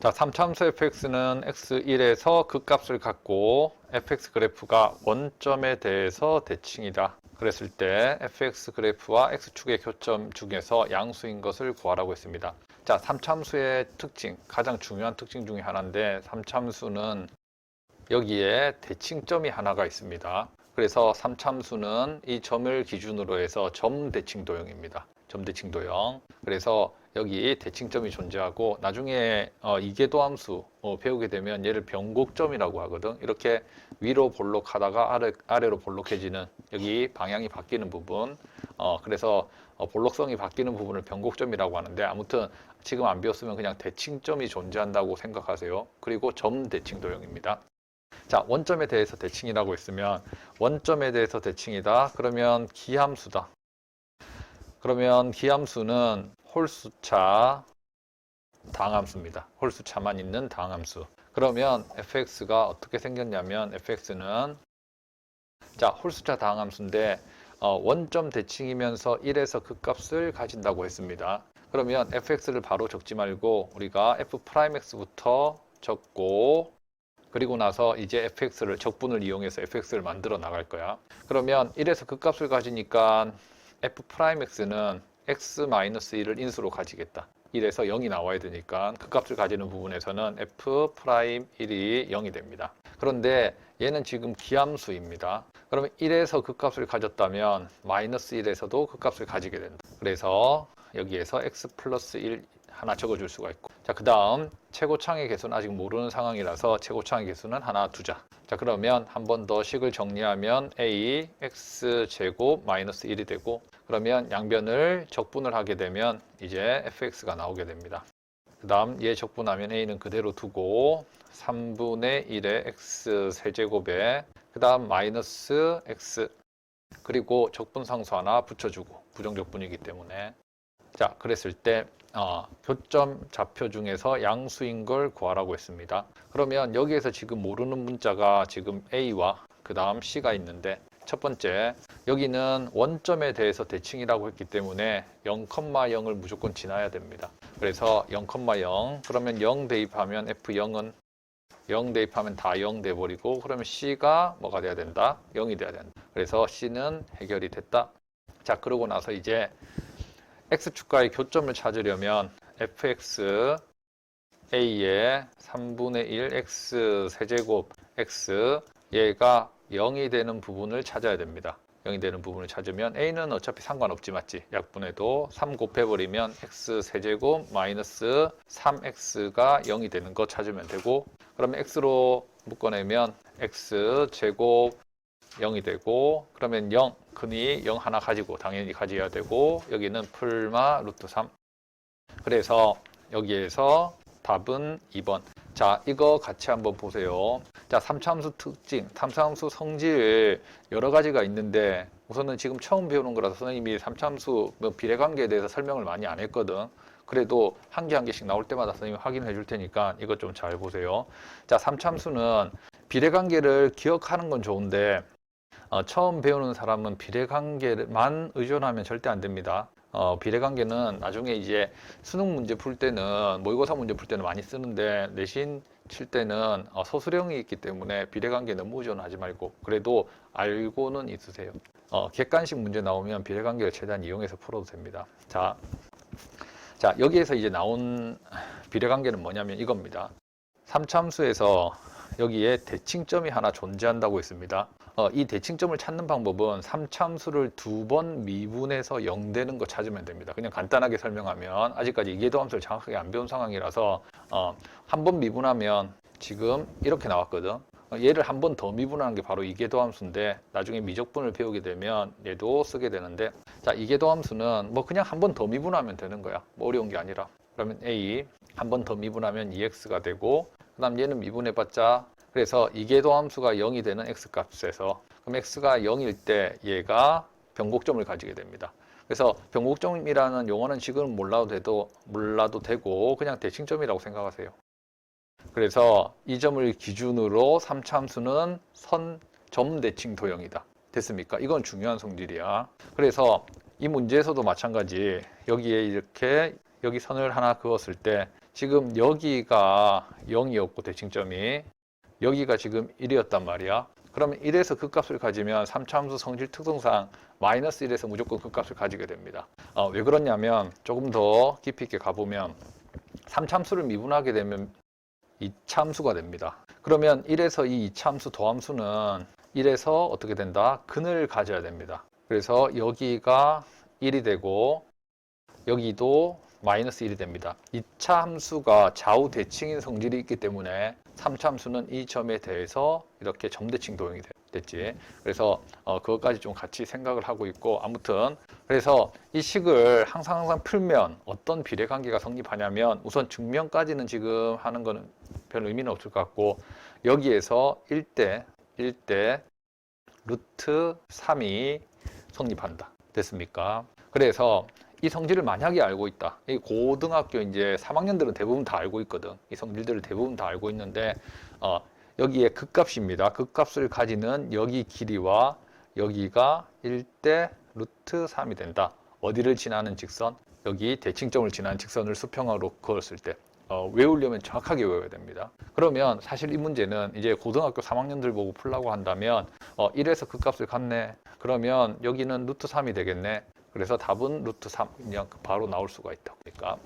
자, 3참수 fx는 x1에서 극값을 갖고 fx 그래프가 원점에 대해서 대칭이다. 그랬을 때 fx 그래프와 x축의 교점 중에서 양수인 것을 구하라고 했습니다. 자, 3참수의 특징, 가장 중요한 특징 중에 하나인데 3참수는 여기에 대칭점이 하나가 있습니다. 그래서 3참수는 이 점을 기준으로 해서 점대칭 도형입니다. 점대칭 도형. 그래서 여기 대칭점이 존재하고 나중에 이계도함수 배우게 되면 얘를 변곡점이라고 하거든. 이렇게 위로 볼록하다가 아래로 볼록해지는 여기 방향이 바뀌는 부분. 그래서 볼록성이 바뀌는 부분을 변곡점이라고 하는데 아무튼 지금 안 배웠으면 그냥 대칭점이 존재한다고 생각하세요. 그리고 점대칭 도형입니다. 자, 원점에 대해서 대칭이라고 했으면 원점에 대해서 대칭이다. 그러면 기함수다. 그러면 기함수는 홀수차 다항함수입니다. 홀수차만 있는 다항함수. 그러면 fx가 어떻게 생겼냐면 fx는 자, 홀수차 다항함수인데 원점 대칭이면서 1에서 극값을 가진다고 했습니다. 그러면 fx를 바로 적지 말고 우리가 f'x부터 적고 그리고 나서 이제 fx를 적분을 이용해서 fx를 만들어 나갈 거야. 그러면 1에서 극값을 가지니까 f'x는 x-1을 인수로 가지겠다. 1에서 0이 나와야 되니까 극값을 가지는 부분에서는 f'1이 0이 됩니다. 그런데 얘는 지금 기함수입니다. 그러면 1에서 극값을 가졌다면 마이너스 1에서도 극값을 가지게 된다. 그래서 여기에서 x 플러스 1 하나 적어줄 수가 있고, 자, 그 다음 최고창의 개수는 아직 모르는 상황이라서 최고창의 개수는 하나 두자. 자, 그러면 한 번 더 식을 정리하면 a x제곱 마이너스 1이 되고, 그러면 양변을 적분을 하게 되면 이제 fx가 나오게 됩니다. 그 다음 얘 적분하면 a는 그대로 두고 3분의 1의 x 세제곱에 그 다음 마이너스 x 그리고 적분상수 하나 붙여주고 부정적분이기 때문에, 자, 그랬을 때 교점 좌표 중에서 양수인 걸 구하라고 했습니다. 그러면 여기에서 지금 모르는 문자가 지금 A와 그 다음 C가 있는데, 첫 번째 여기는 원점에 대해서 대칭이라고 했기 때문에 0,0을 무조건 지나야 됩니다. 그래서 0,0 그러면 0 대입하면 F0은 0 대입하면 다 0 돼버리고, 그러면 C가 뭐가 돼야 된다? 0이 돼야 된다. 그래서 C는 해결이 됐다. 자, 그러고 나서 이제 x축과의 교점을 찾으려면 fx a의 3분의 1 x 세제곱 x 얘가 0이 되는 부분을 찾아야 됩니다. 0이 되는 부분을 찾으면 a는 어차피 상관없지, 맞지? 약분해도 3 곱해버리면 x 세제곱 마이너스 3x가 0이 되는 거 찾으면 되고, 그러면 x로 묶어내면 x 제곱 0이 되고, 그러면 0, 흔히 0 하나 가지고 당연히 가져야 되고, 여기는 풀마 루트 3. 그래서 여기에서 답은 2번. 자, 이거 같이 한번 보세요. 자, 3참수 특징, 3참수 성질 여러 가지가 있는데 우선은 지금 처음 배우는 거라서 선생님이 3참수 비례관계에 대해서 설명을 많이 안 했거든. 그래도 한 개 한 개씩 나올 때마다 선생님이 확인해 줄 테니까 이것 좀 잘 보세요. 자, 3참수는 비례관계를 기억하는 건 좋은데 처음 배우는 사람은 비례관계만 의존하면 절대 안 됩니다. 비례관계는 나중에 이제 수능 문제 풀 때는, 모의고사 문제 풀 때는 많이 쓰는데 내신 칠 때는 소수령이 있기 때문에 비례관계 너무 의존하지 말고 그래도 알고는 있으세요. 객관식 문제 나오면 비례관계를 최대한 이용해서 풀어도 됩니다. 자, 여기에서 이제 나온 비례관계는 뭐냐면 이겁니다. 3참수에서 여기에 대칭점이 하나 존재한다고 했습니다. 이 대칭점을 찾는 방법은 3참수를 2번 미분해서 0 되는 거 찾으면 됩니다. 그냥 간단하게 설명하면, 아직까지 이계도함수를 정확하게 안 배운 상황이라서 한 번 미분하면 지금 이렇게 나왔거든. 얘를 한 번 더 미분하는 게 바로 이계도함수인데 나중에 미적분을 배우게 되면 얘도 쓰게 되는데, 자, 이계도함수는 뭐 그냥 한 번 더 미분하면 되는 거야. 뭐 어려운 게 아니라. 그러면 A 한 번 더 미분하면 2x가 되고, 그 다음 얘는 미분해봤자, 그래서 이계도함수가 0이 되는 x값에서, 그럼 x가 0일 때 얘가 변곡점을 가지게 됩니다. 그래서 변곡점이라는 용어는 지금 몰라도 되고 그냥 대칭점이라고 생각하세요. 그래서 이 점을 기준으로 3참수는 점대칭 도형이다. 됐습니까? 이건 중요한 성질이야. 그래서 이 문제에서도 마찬가지, 여기에 이렇게 여기 선을 하나 그었을 때 지금 여기가 0이었고 대칭점이 여기가 지금 1이었단 말이야. 그러면 1에서 그 값을 가지면 3차함수 성질 특성상 마이너스 1에서 무조건 그 값을 가지게 됩니다. 왜 그러냐면 조금 더 깊이 있게 가보면 3차함수를 미분하게 되면 2차함수가 됩니다. 그러면 1에서 이 2차함수 도함수는 1에서 어떻게 된다? 근을 가져야 됩니다. 그래서 여기가 1이 되고 여기도 마이너스 1이 됩니다. 2차 함수가 좌우 대칭인 성질이 있기 때문에 3차 함수는 이 점에 대해서 이렇게 점대칭 도형이 됐지. 그래서 그것까지 좀 같이 생각을 하고 있고, 아무튼 그래서 이 식을 항상 풀면 어떤 비례관계가 성립하냐면, 우선 증명까지는 지금 하는 거는 별 의미는 없을 것 같고, 여기에서 1대 루트 3이 성립한다. 됐습니까? 그래서 이 성질을 만약에 알고 있다. 이 고등학교 이제 3학년들은 대부분 다 알고 있거든. 이 성질들을 대부분 다 알고 있는데, 여기에 극값입니다. 극값을 가지는 여기 길이와 여기가 1대 루트 3이 된다. 어디를 지나는 직선? 여기 대칭점을 지나는 직선을 수평으로 그었을 때. 외우려면 정확하게 외워야 됩니다. 그러면 사실 이 문제는 이제 고등학교 3학년들 보고 풀라고 한다면 1에서 극값을 갖네. 그러면 여기는 루트 3이 되겠네. 그래서 답은 루트 3 그냥 바로 나올 수가 있다. 그러니까